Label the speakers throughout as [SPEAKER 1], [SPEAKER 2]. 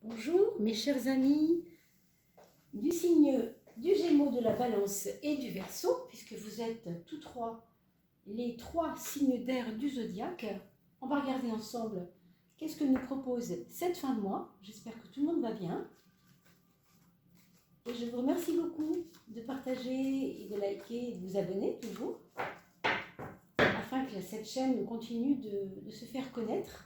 [SPEAKER 1] Bonjour mes chers amis du signe du Gémeaux, de la Balance et du Verseau, puisque vous êtes tous trois les trois signes d'air du zodiaque. On va regarder ensemble qu'est-ce que nous propose cette fin de mois. J'espère que tout le monde va bien. Et je vous remercie beaucoup de partager et de liker et de vous abonner toujours, afin que cette chaîne continue de se faire connaître.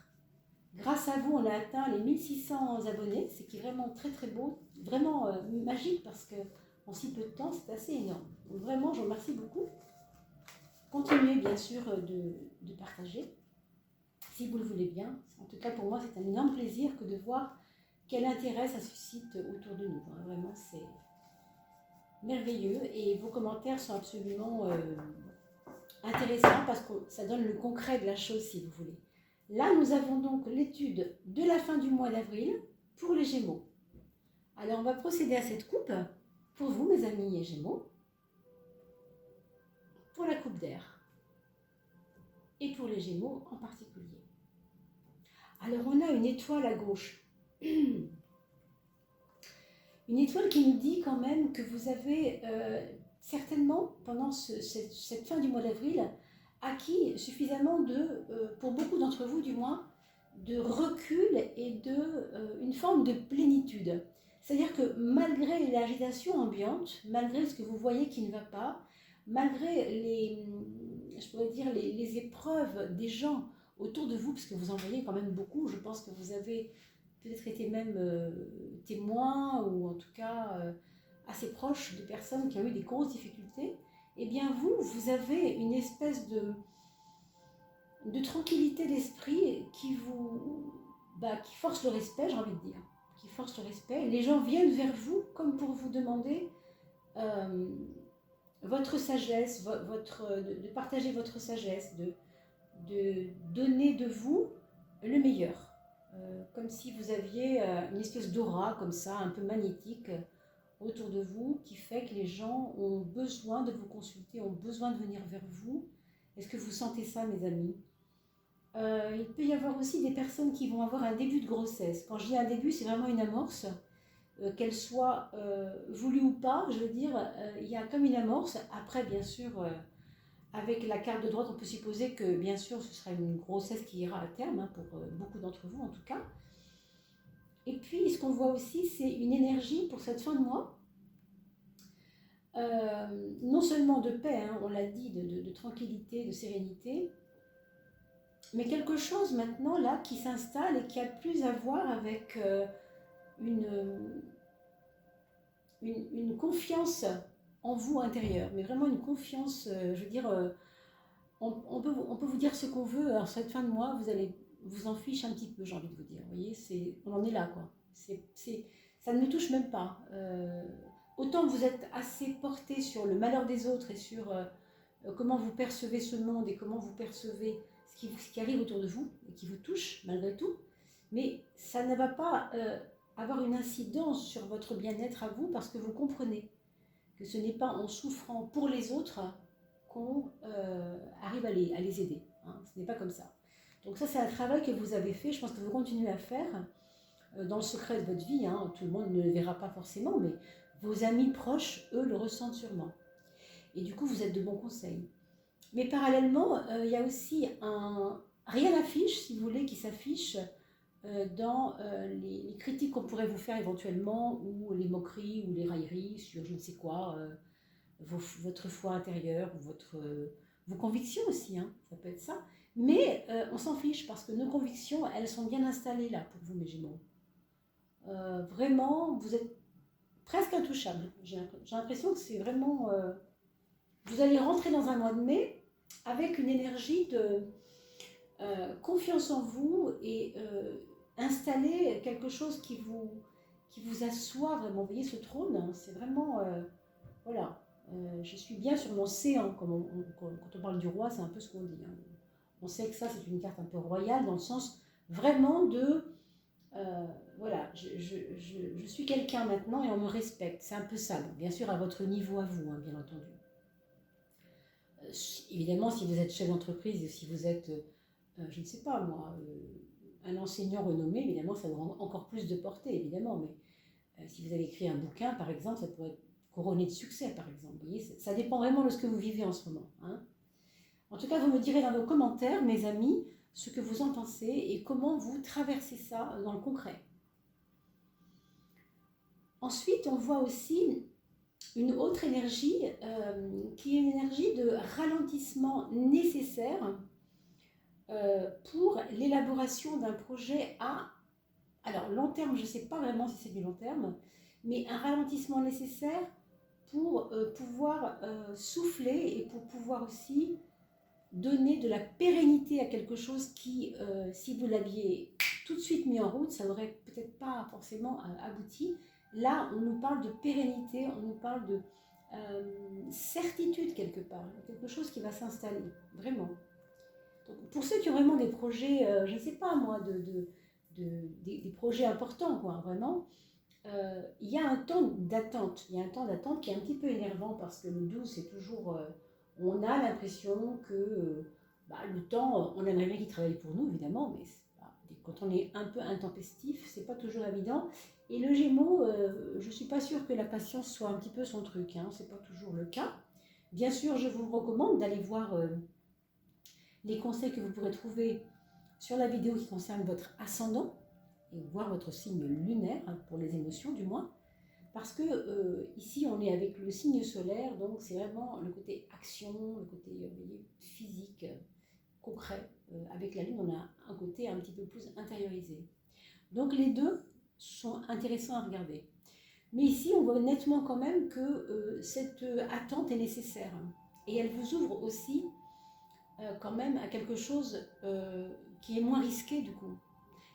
[SPEAKER 1] Grâce à vous, on a atteint les 1600 abonnés, ce qui est vraiment très très beau, vraiment magique, parce qu'en si peu de temps, c'est assez énorme. Donc vraiment, je vous remercie beaucoup. Continuez bien sûr de partager, si vous le voulez bien. En tout cas, pour moi, c'est un énorme plaisir que de voir quel intérêt ça suscite autour de nous. Vraiment, c'est merveilleux. Et vos commentaires sont absolument intéressants, parce que ça donne le concret de la chose, si vous voulez. Là, nous avons donc l'étude de la fin du mois d'avril pour les Gémeaux. Alors, on va procéder à cette coupe pour vous, mes amis et Gémeaux, pour la coupe d'air et pour les Gémeaux en particulier. Alors, on a une étoile à gauche. Une étoile qui nous dit quand même que vous avez certainement, pendant cette fin du mois d'avril, acquis suffisamment pour beaucoup d'entre vous du moins, de recul et une forme de plénitude. C'est-à-dire que malgré l'agitation ambiante, malgré ce que vous voyez qui ne va pas, malgré les épreuves des gens autour de vous, parce que vous en voyez quand même beaucoup, je pense que vous avez peut-être été même témoin, ou en tout cas assez proche de personnes qui ont eu des grosses difficultés, eh bien vous avez une espèce de tranquillité d'esprit qui force le respect, j'ai envie de dire, qui force le respect. Les gens viennent vers vous comme pour vous demander votre sagesse, de partager votre sagesse, de donner de vous le meilleur. Comme si vous aviez une espèce d'aura comme ça, un peu magnétique autour de vous, qui fait que les gens ont besoin de vous consulter, ont besoin de venir vers vous. Est-ce que vous sentez ça, mes amis ? Il peut y avoir aussi des personnes qui vont avoir un début de grossesse. Quand je dis un début, c'est vraiment une amorce, qu'elle soit voulue ou pas, je veux dire, il y a comme une amorce. Après, bien sûr, avec la carte de droite, on peut supposer que, bien sûr, ce sera une grossesse qui ira à terme, pour beaucoup d'entre vous en tout cas. Et puis, ce qu'on voit aussi, c'est une énergie pour cette fin de mois, non seulement de paix, on l'a dit, de tranquillité, de sérénité, mais quelque chose maintenant là qui s'installe et qui a plus à voir avec une confiance en vous intérieure, mais vraiment une confiance, je veux dire, on peut vous dire ce qu'on veut, alors cette fin de mois, vous allez vous en fiche un petit peu, j'ai envie de vous dire, vous voyez, on en est là, quoi. Ça ne me touche même pas. Autant vous êtes assez porté sur le malheur des autres et sur comment vous percevez ce monde et comment vous percevez ce qui arrive autour de vous et qui vous touche malgré tout, mais ça ne va pas avoir une incidence sur votre bien-être à vous, parce que vous comprenez que ce n'est pas en souffrant pour les autres qu'on arrive à les aider. Ce n'est pas comme ça. Donc ça, c'est un travail que vous avez fait, je pense que vous continuez à faire dans le secret de votre vie. Tout le monde ne le verra pas forcément, mais vos amis proches, eux, le ressentent sûrement. Et du coup, vous êtes de bons conseils. Mais parallèlement, il y a aussi rien n'affiche, si vous voulez, qui s'affiche dans les critiques qu'on pourrait vous faire éventuellement, ou les moqueries ou les railleries sur je ne sais quoi, votre foi intérieure, ou vos convictions aussi, ça peut être ça. Mais on s'en fiche, parce que nos convictions, elles sont bien installées là pour vous, mes Gémeaux. Vraiment, vous êtes presque intouchables. J'ai l'impression que c'est vraiment... vous allez rentrer dans un mois de mai avec une énergie de confiance en vous, et installer quelque chose qui vous assoit vraiment. Vous voyez ce trône, c'est vraiment... voilà, je suis bien sur mon séant, quand on parle du roi, c'est un peu ce qu'on dit. On sait que ça, c'est une carte un peu royale, dans le sens vraiment de... voilà, je suis quelqu'un maintenant et on me respecte. C'est un peu ça, bien sûr à votre niveau à vous, bien entendu. Évidemment, si vous êtes chef d'entreprise, et si vous êtes, je ne sais pas moi, un enseignant renommé, évidemment, ça aura encore plus de portée, évidemment, mais si vous avez écrit un bouquin, par exemple, ça pourrait être couronné de succès, par exemple. Vous voyez, ça dépend vraiment de ce que vous vivez en ce moment. Hein. En tout cas, vous me direz dans vos commentaires, mes amis, ce que vous en pensez et comment vous traversez ça dans le concret. Ensuite, on voit aussi une autre énergie qui est une énergie de ralentissement nécessaire pour l'élaboration d'un projet à, alors long terme, je ne sais pas vraiment si c'est du long terme, mais un ralentissement nécessaire pour pouvoir souffler et pour pouvoir aussi donner de la pérennité à quelque chose qui, si vous l'aviez tout de suite mis en route, ça n'aurait peut-être pas forcément abouti. Là, on nous parle de pérennité, on nous parle de certitude quelque part, quelque chose qui va s'installer, vraiment. Donc, pour ceux qui ont vraiment des projets, je ne sais pas moi, des projets importants, quoi, vraiment, il y a un temps d'attente. Il y a un temps d'attente qui est un petit peu énervant parce que le 12, c'est toujours... on a l'impression que le temps, on aimerait bien qu'il travaille pour nous, évidemment, mais quand on est un peu intempestif, c'est pas toujours évident. Et le Gémeaux, je ne suis pas sûre que la patience soit un petit peu son truc, hein, c'est pas toujours le cas. Bien sûr, je vous recommande d'aller voir les conseils que vous pourrez trouver sur la vidéo qui concerne votre ascendant et voir votre signe lunaire, hein, pour les émotions du moins. Parce que ici, on est avec le signe solaire, donc c'est vraiment le côté action, le côté physique, concret. Avec la Lune, on a un côté un petit peu plus intériorisé. Donc les deux sont intéressants à regarder. Mais ici, on voit nettement quand même que cette attente est nécessaire. Et elle vous ouvre aussi quand même à quelque chose qui est moins risqué du coup.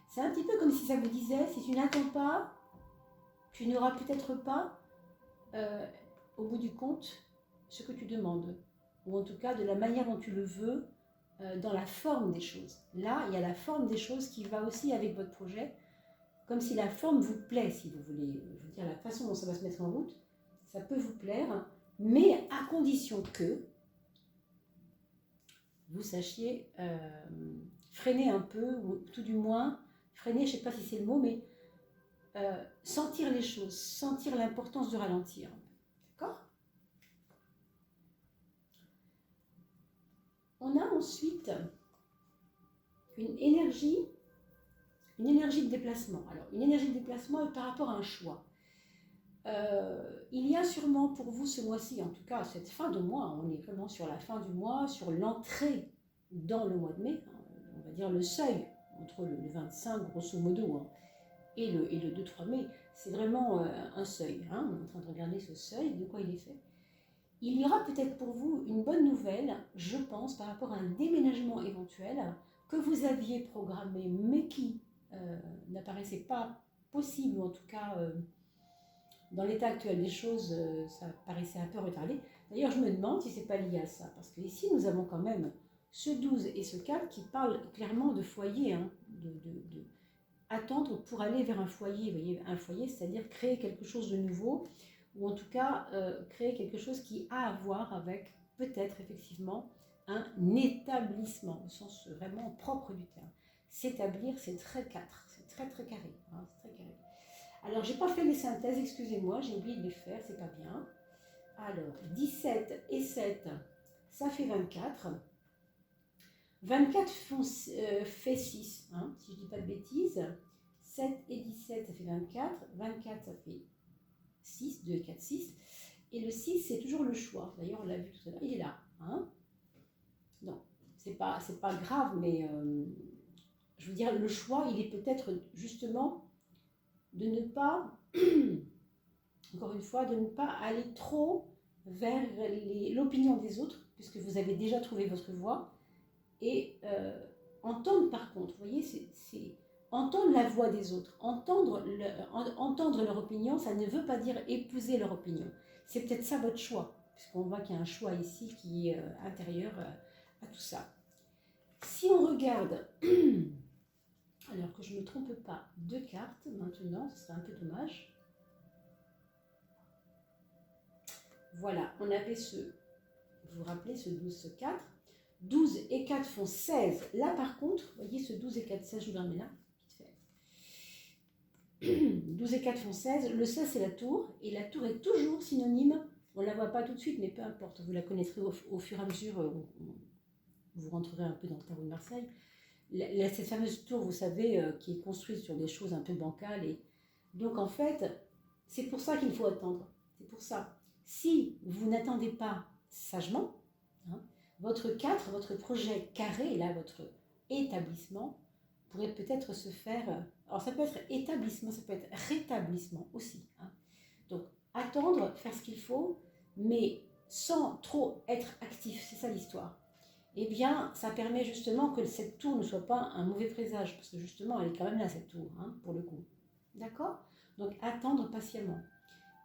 [SPEAKER 1] C'est un petit peu comme si ça vous disait, si tu n'attends pas, tu n'auras peut-être pas, au bout du compte, ce que tu demandes. Ou en tout cas, de la manière dont tu le veux, dans la forme des choses. Là, il y a la forme des choses qui va aussi avec votre projet, comme si la forme vous plaît, si vous voulez. Je veux dire, la façon dont ça va se mettre en route, ça peut vous plaire, mais à condition que vous sachiez freiner un peu, ou tout du moins, freiner, je ne sais pas si c'est le mot, mais sentir les choses, sentir l'importance de ralentir. D'accord ? On a ensuite une énergie de déplacement. Alors, une énergie de déplacement par rapport à un choix. Il y a sûrement pour vous ce mois-ci, en tout cas cette fin de mois, on est vraiment sur la fin du mois, sur l'entrée dans le mois de mai, on va dire le seuil entre le 25 grosso modo, hein, et le 2-3 mai, c'est vraiment un seuil. Hein, on est en train de regarder ce seuil, de quoi il est fait. Il y aura peut-être pour vous une bonne nouvelle, je pense, par rapport à un déménagement éventuel que vous aviez programmé, mais qui n'apparaissait pas possible, ou en tout cas, dans l'état actuel des choses, ça paraissait un peu retardé. D'ailleurs, je me demande si ce n'est pas lié à ça, parce que ici, nous avons quand même ce 12 et ce 4 qui parlent clairement de foyer, hein, attendre pour aller vers un foyer. Vous voyez, un foyer, c'est-à-dire créer quelque chose de nouveau, ou en tout cas créer quelque chose qui a à voir avec peut-être effectivement un établissement, au sens vraiment propre du terme. S'établir, c'est très 4, c'est très très carré. Hein, c'est très carré. Alors, j'ai pas fait les synthèses, excusez-moi, j'ai oublié de les faire, c'est pas bien. Alors, 17 et 7, ça fait 24. 24 fait 6, hein, si je dis pas de bêtises. 7 et 17, ça fait 24. 24, ça fait 6, 2 et 4, 6. Et le 6, c'est toujours le choix. D'ailleurs, on l'a vu tout à l'heure, il est là. Hein. Non, c'est pas grave, mais je veux dire, le choix, il est peut-être justement de ne pas, encore une fois, de ne pas aller trop vers l'opinion des autres, puisque vous avez déjà trouvé votre voie, et entendre par contre, vous voyez, c'est entendre la voix des autres, entendre leur opinion, ça ne veut pas dire épouser leur opinion. C'est peut-être ça votre choix, puisqu'on voit qu'il y a un choix ici qui est intérieur à tout ça. Si on regarde... Alors que je ne me trompe pas, 2 cartes maintenant, ce serait un peu dommage. Voilà, on avait vous vous rappelez, ce 12, ce 4. 12 et 4 font 16. Là, par contre, vous voyez ce 12 et 4, 16, je vous le remets là. 12 et 4 font 16. Le 16, c'est la tour. Et la tour est toujours synonyme. On ne la voit pas tout de suite, mais peu importe. Vous la connaîtrez au fur et à mesure. Vous rentrerez un peu dans le tarot de Marseille. Cette fameuse tour, vous savez, qui est construite sur des choses un peu bancales. Et donc, en fait, c'est pour ça qu'il faut attendre. C'est pour ça. Si vous n'attendez pas sagement, hein, votre 4, votre projet carré, là, votre établissement, pourrait peut-être se faire... Alors, ça peut être établissement, ça peut être rétablissement aussi. Hein. Donc, attendre, faire ce qu'il faut, mais sans trop être actif. C'est ça l'histoire. Eh bien, ça permet justement que cette tour ne soit pas un mauvais présage, parce que justement, elle est quand même là, cette tour, hein, pour le coup. D'accord? Donc, attendre patiemment.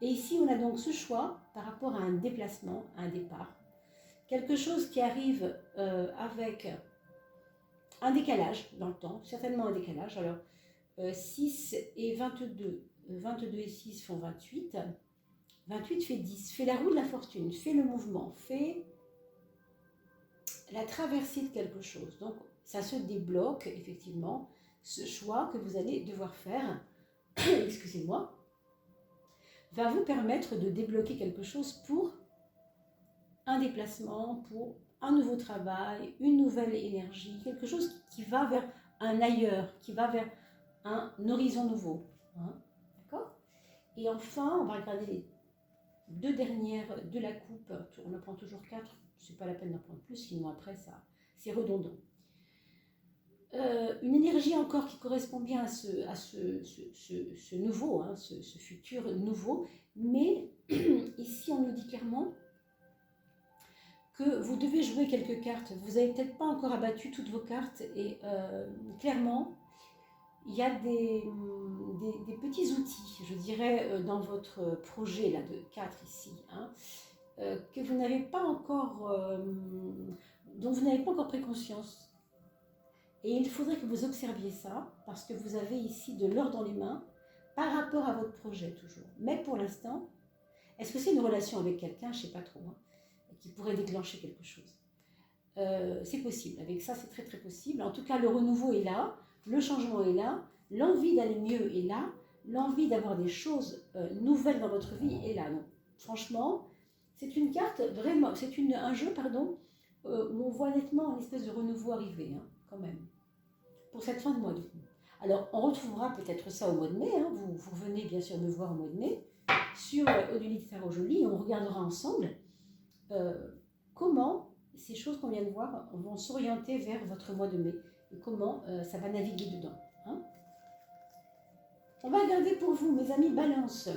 [SPEAKER 1] Et ici, on a donc ce choix par rapport à un déplacement, à un départ. Quelque chose qui arrive avec un décalage dans le temps, certainement un décalage. Alors, 6 et 22, 22 et 6 font 28. 28 fait 10, fait la roue de la fortune, fait le mouvement, fait la traversée de quelque chose. Donc, ça se débloque, effectivement, ce choix que vous allez devoir faire, excusez-moi, va vous permettre de débloquer quelque chose pour un déplacement, pour un nouveau travail, une nouvelle énergie, quelque chose qui va vers un ailleurs, qui va vers un horizon nouveau. Hein, d'accord? Et enfin, on va regarder les deux dernières de la coupe. On en prend toujours 4, c'est pas la peine d'en prendre plus, sinon après ça, c'est redondant. Une énergie encore qui correspond bien à ce nouveau, hein, ce futur nouveau, mais ici on nous dit clairement que vous devez jouer quelques cartes. Vous n'avez peut-être pas encore abattu toutes vos cartes et clairement, il y a des petits outils, je dirais, dans votre projet là, de 4 ici, hein, que vous n'avez pas encore, dont vous n'avez pas encore pris conscience. Et il faudrait que vous observiez ça, parce que vous avez ici de l'or dans les mains, par rapport à votre projet toujours. Mais pour l'instant, est-ce que c'est une relation avec quelqu'un, je ne sais pas trop, hein, qui pourrait déclencher quelque chose? C'est possible, avec ça c'est très très possible. En tout cas, le renouveau est là, le changement est là, l'envie d'aller mieux est là, l'envie d'avoir des choses nouvelles dans votre vie est là. Donc, franchement, c'est une carte vraiment, c'est un jeu, pardon, où on voit nettement une espèce de renouveau arriver, hein, quand même, pour cette fin de mois d'août. Alors, on retrouvera peut-être ça au mois de mai, hein, vous venez bien sûr me voir au mois de mai, sur Odile Tarot Jolie, on regardera ensemble comment ces choses qu'on vient de voir vont s'orienter vers votre mois de mai et comment ça va naviguer dedans. Hein. On va regarder pour vous, mes amis Balance.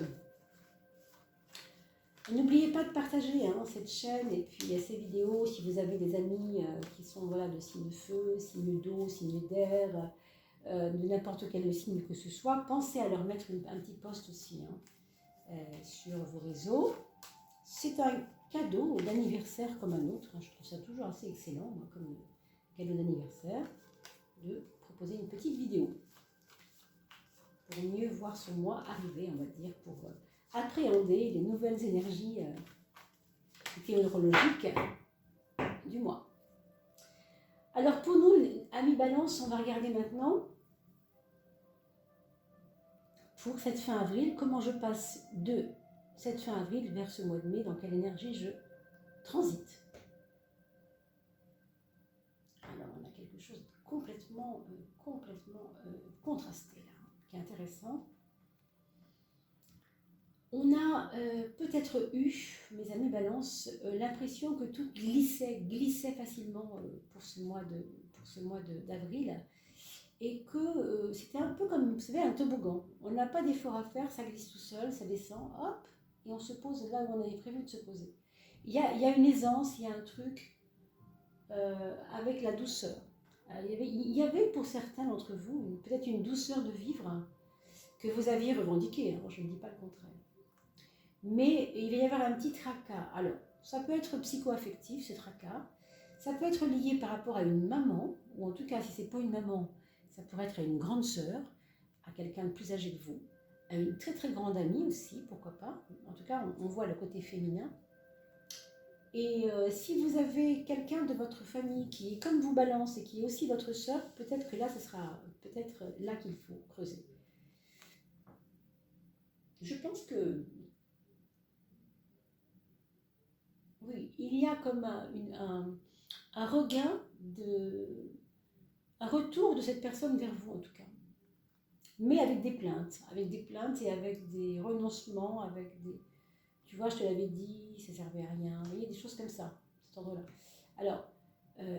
[SPEAKER 1] N'oubliez pas de partager hein, cette chaîne et puis ces vidéos si vous avez des amis qui sont voilà, de signe feu, signe d'eau, signe d'air, de n'importe quel signe que ce soit. Pensez à leur mettre un petit post aussi hein, sur vos réseaux. C'est un cadeau d'anniversaire comme un autre. Je trouve ça toujours assez excellent moi, comme cadeau d'anniversaire de proposer une petite vidéo pour mieux voir son mois arriver, on va dire, pour appréhender les nouvelles énergies météorologiques du mois. Alors pour nous, amis Balance, on va regarder maintenant pour cette fin avril, comment je passe de cette fin avril vers ce mois de mai, dans quelle énergie je transite. Alors on a quelque chose de complètement contrasté là, qui est intéressant. On a peut-être eu, mes amis Balance, l'impression que tout glissait facilement pour ce mois d'avril, et que c'était un peu comme, vous savez, un toboggan. On n'a pas d'effort à faire, ça glisse tout seul, ça descend, hop, et on se pose là où on avait prévu de se poser. Il y a une aisance, il y a un truc avec la douceur. Il y avait pour certains d'entre vous peut-être une douceur de vivre que vous aviez revendiquée, hein, je ne dis pas le contraire. Mais il va y avoir un petit tracas. Alors, ça peut être psycho-affectif, ce tracas. Ça peut être lié par rapport à une maman, ou en tout cas, si ce n'est pas une maman, ça pourrait être à une grande sœur, à quelqu'un de plus âgé que vous, à une très très grande amie aussi, pourquoi pas. En tout cas, on voit le côté féminin. Et si vous avez quelqu'un de votre famille qui est comme vous Balance et qui est aussi votre sœur, peut-être que là, ce sera peut-être là qu'il faut creuser. Je pense que oui, il y a comme un regain, un retour de cette personne vers vous en tout cas. Mais avec des plaintes et avec des renoncements, avec des... Tu vois, je te l'avais dit, ça ne servait à rien. Vous voyez, des choses comme ça, cet ordre-là. Alors, euh,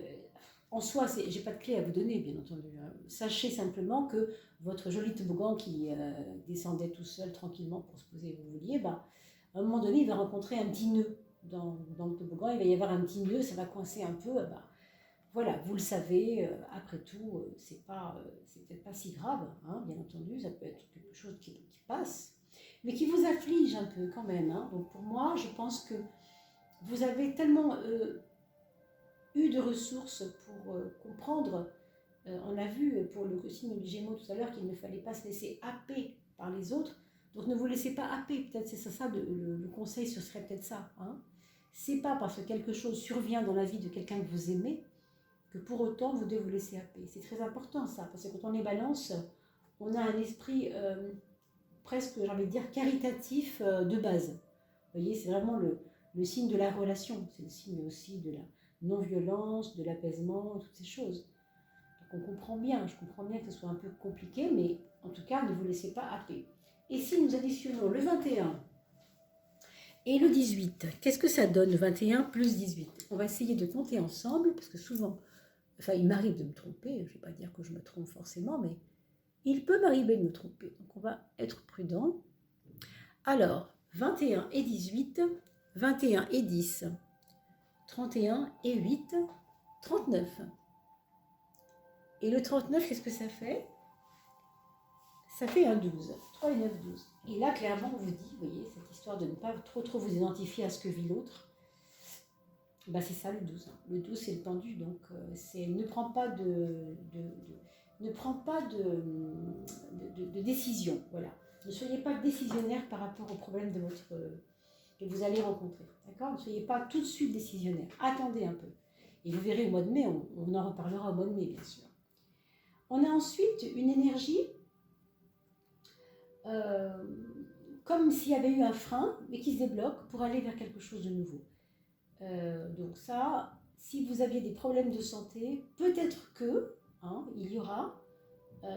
[SPEAKER 1] en soi, j'ai pas de clé à vous donner, bien entendu. Hein. Sachez simplement que votre joli toboggan qui descendait tout seul, tranquillement, pour se poser où vous vouliez, bah, à un moment donné, il va rencontrer un petit nœud dans le toboggan. Il va y avoir un petit nœud, ça va coincer un peu. Bah, voilà, vous le savez, après tout, c'est peut-être pas si grave, hein, bien entendu, ça peut être quelque chose qui passe, mais qui vous afflige un peu quand même. Hein. Donc pour moi, je pense que vous avez tellement eu de ressources pour comprendre, on a vu pour le signe du Gémeaux tout à l'heure qu'il ne fallait pas se laisser happer par les autres, donc ne vous laissez pas happer, peut-être c'est ça, le conseil, ce serait peut-être ça. Hein. C'est pas parce que quelque chose survient dans la vie de quelqu'un que vous aimez, que pour autant vous devez vous laisser happer. C'est très important ça, parce que quand on est balance, on a un esprit presque, j'ai envie de dire, caritatif de base. Vous voyez, c'est vraiment le signe de la relation, c'est le signe aussi de la non-violence, de l'apaisement, toutes ces choses. Donc on comprend bien, je comprends bien que ce soit un peu compliqué, mais en tout cas, ne vous laissez pas happer. Et si nous additionnons le 21 et le 18, qu'est-ce que ça donne, le 21 plus 18? On va essayer de compter ensemble, parce que souvent, enfin, il m'arrive de me tromper, je ne vais pas dire que je me trompe forcément, mais il peut m'arriver de me tromper. Donc, on va être prudent. Alors, 21 et 18, 21 et 10, 31 et 8, 39. Et le 39, qu'est-ce que ça fait? Ça fait un 12. 3 et 9, 12. Et là, clairement, on vous dit, vous voyez, cette histoire de ne pas trop vous identifier à ce que vit l'autre, bah c'est ça le 12. Hein. Le 12, c'est le pendu, donc ne prends pas de décision. Voilà. Ne soyez pas décisionnaire par rapport au problème que vous allez rencontrer. D'accord? Ne soyez pas tout de suite décisionnaire. Attendez un peu. Et vous verrez au mois de mai, on en reparlera au mois de mai, bien sûr. On a ensuite une énergie comme s'il y avait eu un frein, mais qui se débloque pour aller vers quelque chose de nouveau. Donc ça, si vous aviez des problèmes de santé, peut-être que il y aura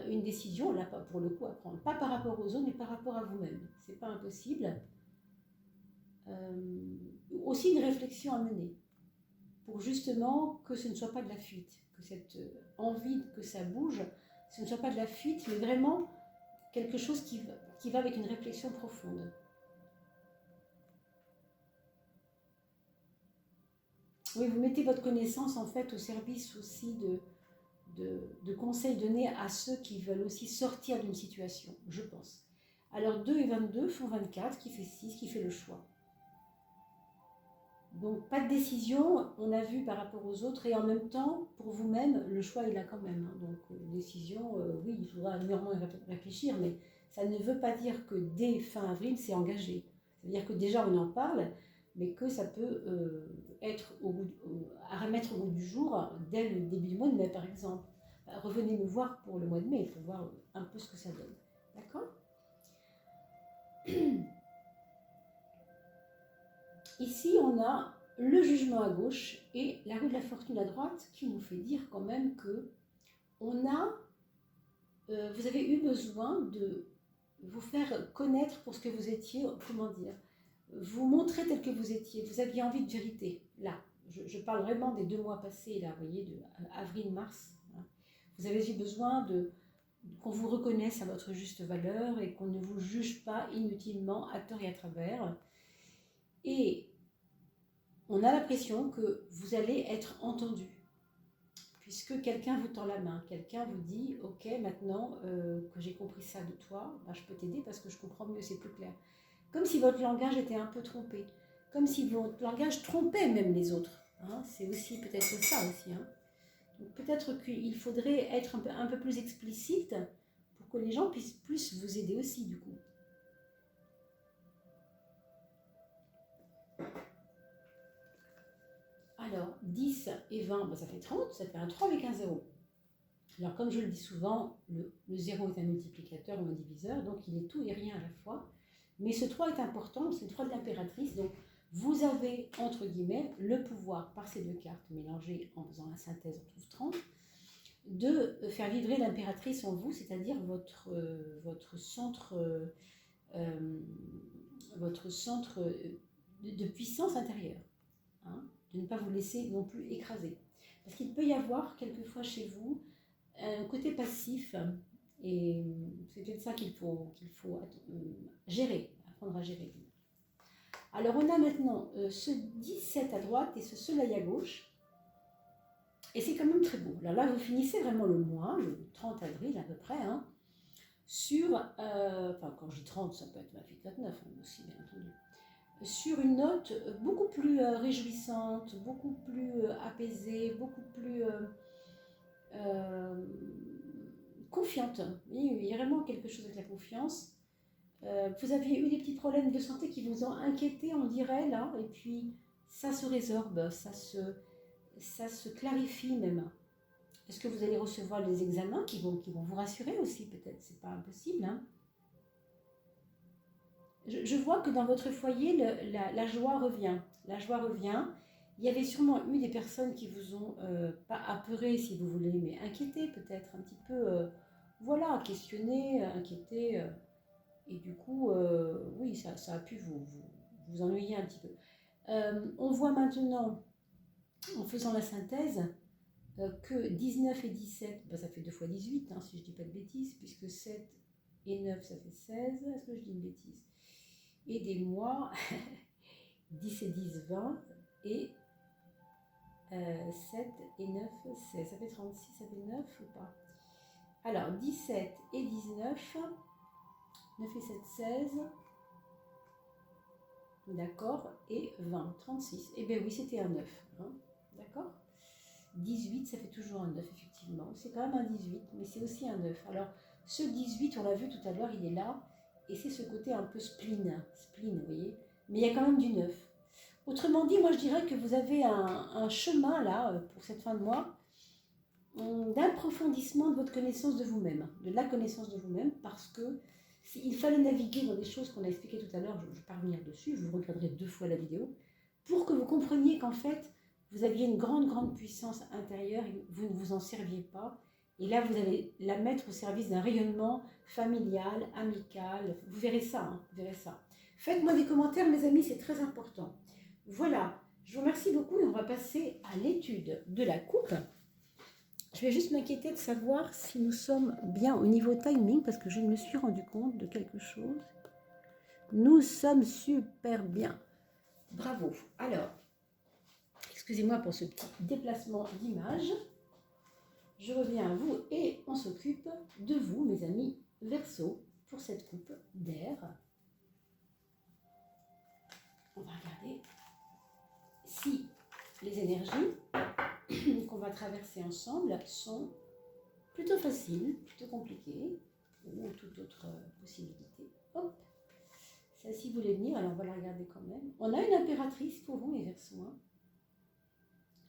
[SPEAKER 1] une décision, là pour le coup à prendre, pas par rapport aux autres, mais par rapport à vous-même. C'est pas impossible. Aussi une réflexion à mener pour justement que ce ne soit pas de la fuite, que cette envie que ça bouge, ce ne soit pas de la fuite, mais vraiment quelque chose qui va avec une réflexion profonde. Oui, vous mettez votre connaissance en fait au service aussi de conseils donnés à ceux qui veulent aussi sortir d'une situation, je pense. Alors 2 et 22 font 24, qui fait 6, qui fait le choix. Donc pas de décision, on a vu par rapport aux autres, et en même temps, pour vous-même, le choix il a quand même. Hein. Donc décision, oui, il faudra mûrement réfléchir, mais ça ne veut pas dire que dès fin avril, c'est engagé. C'est-à-dire que déjà on en parle, mais que ça peut être à remettre au goût du jour dès le début du mois de mai, par exemple. Revenez me voir pour le mois de mai, pour voir un peu ce que ça donne. D'accord ? Ici, on a le jugement à gauche et la rue de la fortune à droite qui nous fait dire quand même que vous avez eu besoin de vous faire connaître pour ce que vous étiez, comment dire, vous montrer tel que vous étiez. Vous aviez envie de vérité. Là, je parle vraiment des 2 mois passés, là, vous voyez, de avril-mars. Hein. Vous avez eu besoin qu'on vous reconnaisse à votre juste valeur et qu'on ne vous juge pas inutilement à tort et à travers. Et on a l'impression que vous allez être entendu, puisque quelqu'un vous tend la main, quelqu'un vous dit « Ok, maintenant que j'ai compris ça de toi, bah, je peux t'aider parce que je comprends mieux, c'est plus clair. » Comme si votre langage était un peu trompé, comme si votre langage trompait même les autres. Hein. C'est aussi peut-être ça aussi. Hein. Donc peut-être qu'il faudrait être un peu plus explicite pour que les gens puissent plus vous aider aussi du coup. Alors, 10 et 20, ben, ça fait 30, ça fait un 3 avec un 0. Alors, comme je le dis souvent, le 0 est un multiplicateur ou un diviseur, donc il est tout et rien à la fois. Mais ce 3 est important, c'est le 3 de l'impératrice, donc vous avez, entre guillemets, le pouvoir, par ces deux cartes mélangées en faisant la synthèse, on trouve 30, de faire vibrer l'impératrice en vous, c'est-à-dire votre centre, de puissance intérieure. Hein, de ne pas vous laisser non plus écraser. Parce qu'il peut y avoir quelquefois chez vous un côté passif, et c'est peut-être ça qu'il faut gérer, apprendre à gérer. Alors on a maintenant ce 17 à droite et ce soleil à gauche, et c'est quand même très beau. Alors là, vous finissez vraiment le mois, le 30 avril à peu près, hein, sur, enfin quand je dis 30, ça peut être 28, 29 hein, aussi bien entendu, sur une note beaucoup plus réjouissante, beaucoup plus apaisée, beaucoup plus confiante. Il y a vraiment quelque chose avec la confiance. Vous aviez eu des petits problèmes de santé qui vous ont inquiété, on dirait, là, et puis ça se résorbe, ça se clarifie même. Est-ce que vous allez recevoir des examens qui vont vous rassurer aussi, peut-être? C'est pas impossible, hein. Je vois que dans votre foyer, la joie revient. La joie revient. Il y avait sûrement eu des personnes qui vous ont, pas apeuré si vous voulez, mais inquiété peut-être, un petit peu, voilà, questionné, inquiété. Et du coup, oui, ça a pu vous ennuyer un petit peu. On voit maintenant, en faisant la synthèse, que 19 et 17, ben, ça fait 2 fois 18, hein, si je ne dis pas de bêtises, puisque 7 et 9, ça fait 16. Est-ce que je dis une bêtise? Et des mois, 10 et 10, 20, et 7 et 9, 16. Ça fait 36, ça fait 9 ou pas? Alors, 17 et 19, 9 et 7, 16, d'accord, et 20, 36. Eh bien oui, c'était un 9, hein, d'accord. 18, ça fait toujours un 9, effectivement. C'est quand même un 18, mais c'est aussi un 9. Alors, ce 18, on l'a vu tout à l'heure, il est là, et c'est ce côté un peu spleen, vous voyez. Mais il y a quand même du 9. Autrement dit, moi je dirais que vous avez un chemin, là, pour cette fin de mois, d'approfondissement de votre connaissance de vous-même, de la connaissance de vous-même, parce que il fallait naviguer dans des choses qu'on a expliquées tout à l'heure, je ne vais pas revenir dessus, vous regarderez 2 fois la vidéo, pour que vous compreniez qu'en fait, vous aviez une grande puissance intérieure et vous ne vous en serviez pas. Et là, vous allez la mettre au service d'un rayonnement familial, amical. Vous verrez ça, hein, vous verrez ça. Faites-moi des commentaires, mes amis, c'est très important. Voilà, je vous remercie beaucoup et on va passer à l'étude de la coupe. Je vais juste m'inquiéter de savoir si nous sommes bien au niveau timing, parce que je me suis rendu compte de quelque chose. Nous sommes super bien. Bravo. Alors, excusez-moi pour ce petit déplacement d'image. Je reviens à vous et on s'occupe de vous, mes amis Verseau, pour cette coupe d'air. On va regarder si les énergies qu'on va traverser ensemble sont plutôt faciles, plutôt compliquées, ou toute autre possibilité. Hop, celle-ci voulait venir, alors on va la regarder quand même. On a une impératrice pour vous, mes Verseaux.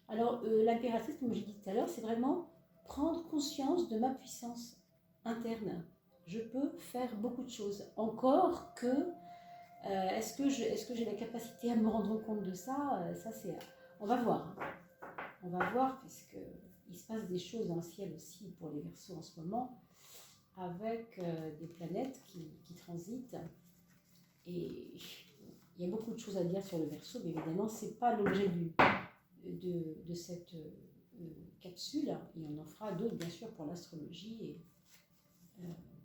[SPEAKER 1] Alors, l'impératrice, comme j'ai dit tout à l'heure, c'est vraiment prendre conscience de ma puissance interne. Je peux faire beaucoup de choses. Encore que, est-ce que j'ai la capacité à me rendre compte de ça? Ça, c'est... On va voir. On va voir, puisqu'il se passe des choses dans le ciel aussi pour les Verseaux en ce moment, avec des planètes qui transitent. Et il y a beaucoup de choses à dire sur le Verseau, mais évidemment, ce n'est pas l'objet de cette capsule. Et on en fera d'autres, bien sûr, pour l'astrologie. Et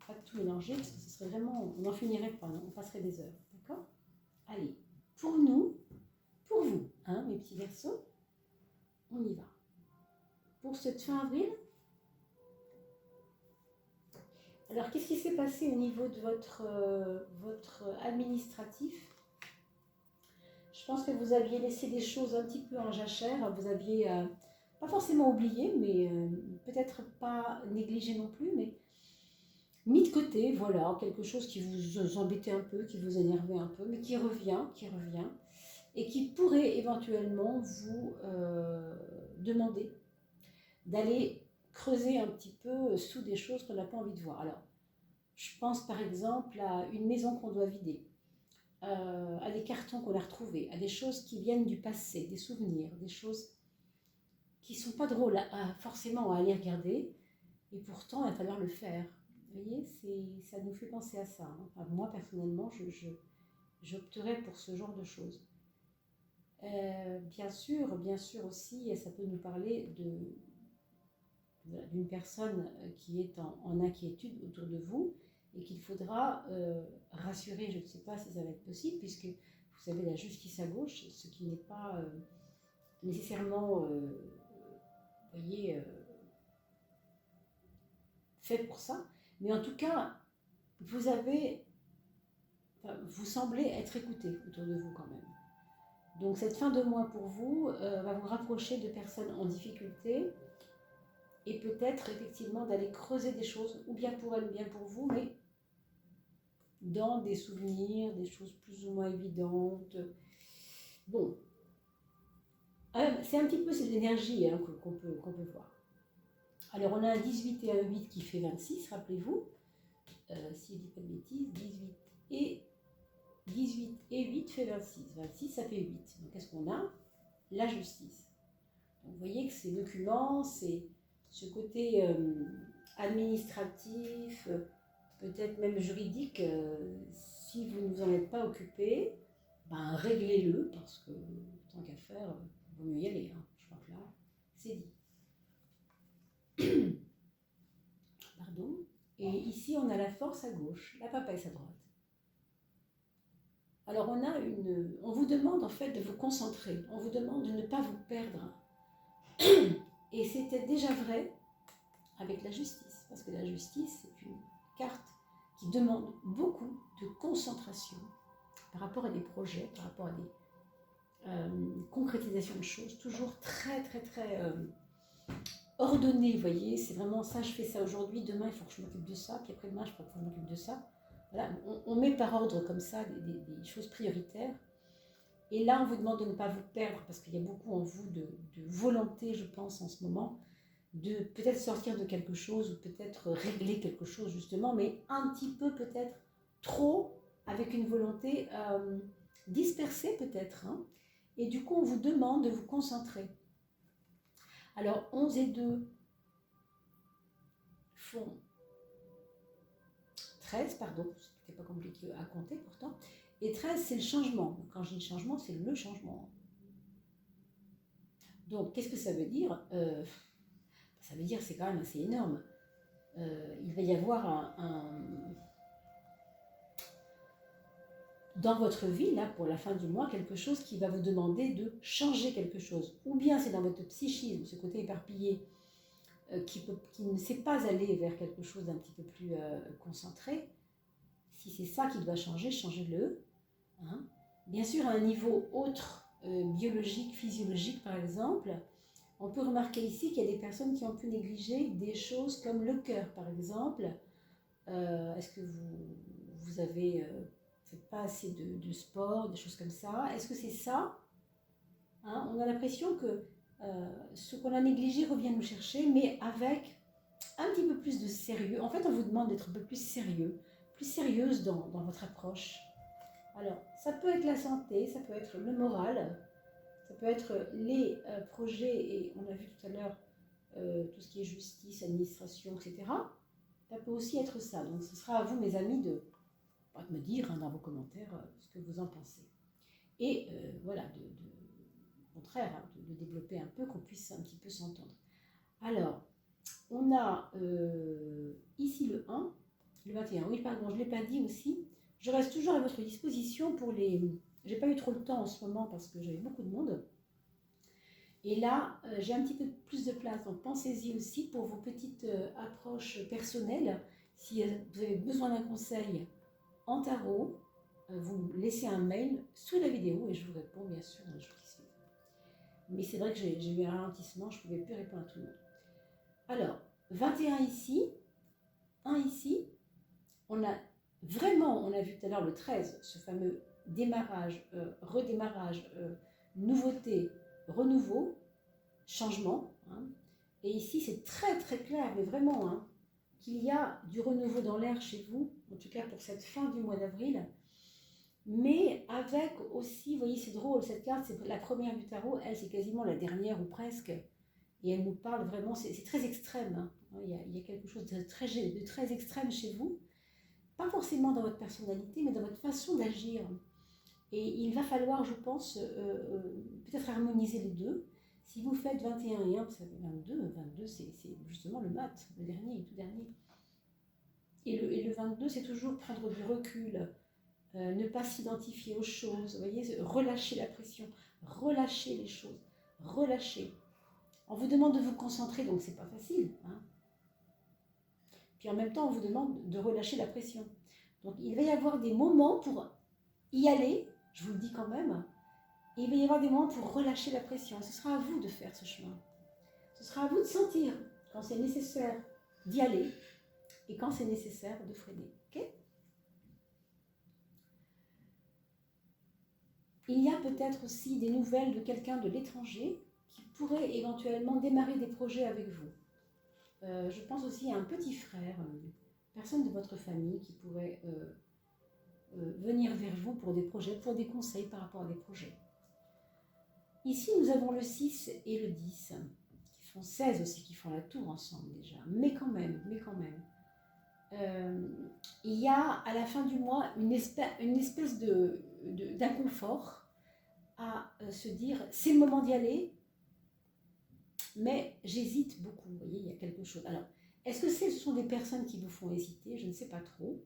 [SPEAKER 1] pas de tout mélanger, parce que ce serait vraiment... On n'en finirait pas, on passerait des heures. D'accord? Allez, pour nous, pour vous, hein, mes petits Verseaux, on y va. Pour cette fin avril, alors qu'est-ce qui s'est passé au niveau de votre administratif? Je pense que vous aviez laissé des choses un petit peu en jachère, vous aviez pas forcément oublié, mais peut-être pas négligé non plus, mais mis de côté, voilà, quelque chose qui vous embêtait un peu, qui vous énervait un peu, mais qui revient. et qui pourrait éventuellement vous demander d'aller creuser un petit peu sous des choses qu'on n'a pas envie de voir. Alors, je pense par exemple à une maison qu'on doit vider, à des cartons qu'on a retrouvés, à des choses qui viennent du passé, des souvenirs, des choses qui ne sont pas drôles forcément à aller regarder, et pourtant il va falloir le faire. Vous voyez, ça nous fait penser à ça. Hein. Enfin, moi personnellement, j'opterais pour ce genre de choses. Bien sûr aussi, ça peut nous parler d'une personne qui est en inquiétude autour de vous et qu'il faudra rassurer. Je ne sais pas si ça va être possible, puisque vous avez la justice à gauche, ce qui n'est pas nécessairement voyez, fait pour ça. Mais en tout cas, vous semblez être écouté autour de vous quand même. Donc cette fin de mois pour vous va vous rapprocher de personnes en difficulté et peut-être effectivement d'aller creuser des choses, ou bien pour elles, ou bien pour vous, mais dans des souvenirs, des choses plus ou moins évidentes. Bon, c'est un petit peu cette énergie hein, qu'on peut voir. Alors on a un 18 et un 8 qui fait 26, rappelez-vous, si je ne dis pas de bêtises, 18 et 8 fait 26. 26, ça fait 8. Donc, qu'est-ce qu'on a? La justice. Donc, vous voyez que ces documents, c'est ce côté administratif, peut-être même juridique, si vous ne vous en êtes pas occupé, ben, réglez-le, parce que tant qu'à faire, il vaut mieux y aller. Hein. Je crois que là, c'est dit. Pardon. Et ici, on a la force à gauche, la papesse à droite. Alors on vous demande en fait de vous concentrer, on vous demande de ne pas vous perdre. Et c'était déjà vrai avec la justice, parce que la justice c'est une carte qui demande beaucoup de concentration par rapport à des projets, par rapport à des concrétisations de choses, toujours très ordonnées, vous voyez, c'est vraiment ça, je fais ça aujourd'hui, demain il faut que je m'occupe de ça, puis après-demain il faut que je m'occupe de ça. Voilà, on met par ordre comme ça des choses prioritaires. Et là, on vous demande de ne pas vous perdre parce qu'il y a beaucoup en vous de volonté, je pense, en ce moment, de peut-être sortir de quelque chose ou peut-être régler quelque chose, justement, mais un petit peu peut-être trop, avec une volonté dispersée peut-être. Hein. Et du coup, on vous demande de vous concentrer. Alors, 11 et 2 font 13, pardon, c'était pas compliqué à compter pourtant. Et 13, c'est le changement. Quand je dis changement, c'est le changement. Donc, qu'est-ce que ça veut dire? Ça veut dire c'est quand même assez énorme. Il va y avoir dans votre vie, là, pour la fin du mois, quelque chose qui va vous demander de changer quelque chose. Ou bien c'est dans votre psychisme, ce côté éparpillé, qui ne sait pas aller vers quelque chose d'un petit peu plus concentré. Si c'est ça qui doit changer, changez-le. Hein. Bien sûr, à un niveau autre, biologique, physiologique par exemple, on peut remarquer ici qu'il y a des personnes qui ont pu négliger des choses comme le cœur par exemple. Est-ce que vous avez faites pas assez de sport, des choses comme ça? Est-ce que c'est ça? Hein. On a l'impression que ce qu'on a négligé revient nous chercher, mais avec un petit peu plus de sérieux. En fait, on vous demande d'être un peu plus sérieux, plus sérieuse dans votre approche. Alors, ça peut être la santé, ça peut être le moral, ça peut être les projets, et on a vu tout à l'heure tout ce qui est justice, administration, etc. Ça peut aussi être ça. Donc, ce sera à vous, mes amis, de me dire hein, dans vos commentaires ce que vous en pensez. Et voilà, au contraire, hein, de développer un peu, qu'on puisse un petit peu s'entendre. Alors, on a ici le 1, le 21. Oui, pardon, je ne l'ai pas dit aussi. Je reste toujours à votre disposition pour les... J'ai pas eu trop le temps en ce moment parce que j'avais beaucoup de monde. Et là, j'ai un petit peu plus de place. Donc, pensez-y aussi pour vos petites approches personnelles. Si vous avez besoin d'un conseil en tarot, vous laissez un mail sous la vidéo et je vous réponds bien sûr dans les jours qui suivent. Mais c'est vrai que j'ai eu un ralentissement, je ne pouvais plus répondre à tout le monde. Alors, 21 ici, 1 ici. On a vu tout à l'heure le 13, ce fameux démarrage, redémarrage, nouveauté, renouveau, changement. Hein. Et ici, c'est très très clair, mais vraiment, hein, qu'il y a du renouveau dans l'air chez vous, en tout cas pour cette fin du mois d'avril. Mais avec aussi, vous voyez, c'est drôle, cette carte, c'est la première du tarot, elle, c'est quasiment la dernière ou presque. Et elle nous parle vraiment, c'est très extrême. Hein. Il y a quelque chose de très extrême chez vous. Pas forcément dans votre personnalité, mais dans votre façon d'agir. Et il va falloir, je pense, peut-être harmoniser les deux. Si vous faites 21 et 1, vous savez, 22 c'est justement le mat, le dernier, le tout dernier. Et le 22, c'est toujours prendre du recul, ne pas s'identifier aux choses, vous voyez, relâcher la pression, relâcher les choses, relâcher. On vous demande de vous concentrer, donc c'est pas facile. Hein. Puis en même temps, on vous demande de relâcher la pression. Donc il va y avoir des moments pour y aller, je vous le dis quand même, et il va y avoir des moments pour relâcher la pression. Ce sera à vous de faire ce chemin. Ce sera à vous de sentir quand c'est nécessaire d'y aller et quand c'est nécessaire de freiner. Okay. Il y a peut-être aussi des nouvelles de quelqu'un de l'étranger qui pourrait éventuellement démarrer des projets avec vous. Je pense aussi à un petit frère, personne de votre famille qui pourrait venir vers vous pour des projets, pour des conseils par rapport à des projets. Ici, nous avons le 6 et le 10, qui font 16 aussi, qui font la tour ensemble déjà. Mais quand même, il y a à la fin du mois une espèce d'inconfort à se dire, c'est le moment d'y aller, mais j'hésite beaucoup, vous voyez, il y a quelque chose. Alors, est-ce que ce sont des personnes qui vous font hésiter? Je ne sais pas trop.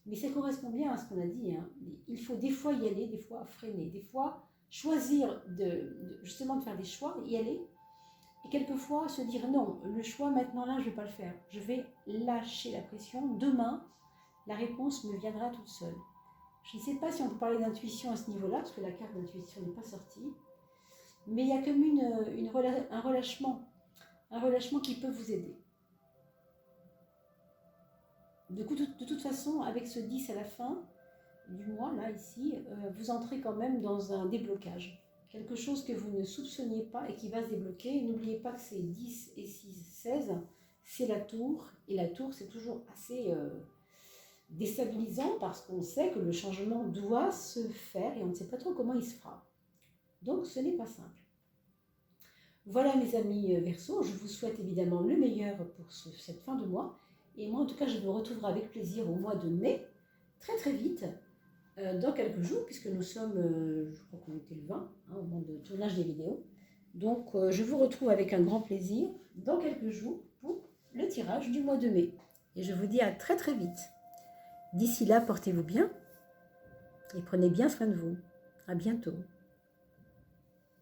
[SPEAKER 1] Mais ça correspond bien à ce qu'on a dit. Hein. Il faut des fois y aller, des fois freiner, des fois choisir justement de faire des choix, y aller, et quelquefois se dire non, le choix maintenant là, je ne vais pas le faire. Je vais lâcher la pression. Demain, la réponse me viendra toute seule. Je ne sais pas si on peut parler d'intuition à ce niveau-là, parce que la carte d'intuition n'est pas sortie. Mais il y a comme un relâchement qui peut vous aider. De toute façon, avec ce 10 à la fin du mois, là, ici, vous entrez quand même dans un déblocage. Quelque chose que vous ne soupçonniez pas et qui va se débloquer. N'oubliez pas que c'est 10 et 6, 16, c'est la tour. Et la tour, c'est toujours assez déstabilisant parce qu'on sait que le changement doit se faire et on ne sait pas trop comment il se fera. Donc, ce n'est pas simple. Voilà mes amis Verseaux, je vous souhaite évidemment le meilleur pour cette fin de mois. Et moi en tout cas je vous retrouverai avec plaisir au mois de mai, très très vite, dans quelques jours, puisque nous sommes, je crois qu'on était le 20, hein, au moment de tournage des vidéos. Donc je vous retrouve avec un grand plaisir dans quelques jours pour le tirage du mois de mai. Et je vous dis à très très vite. D'ici là, portez-vous bien et prenez bien soin de vous. À bientôt.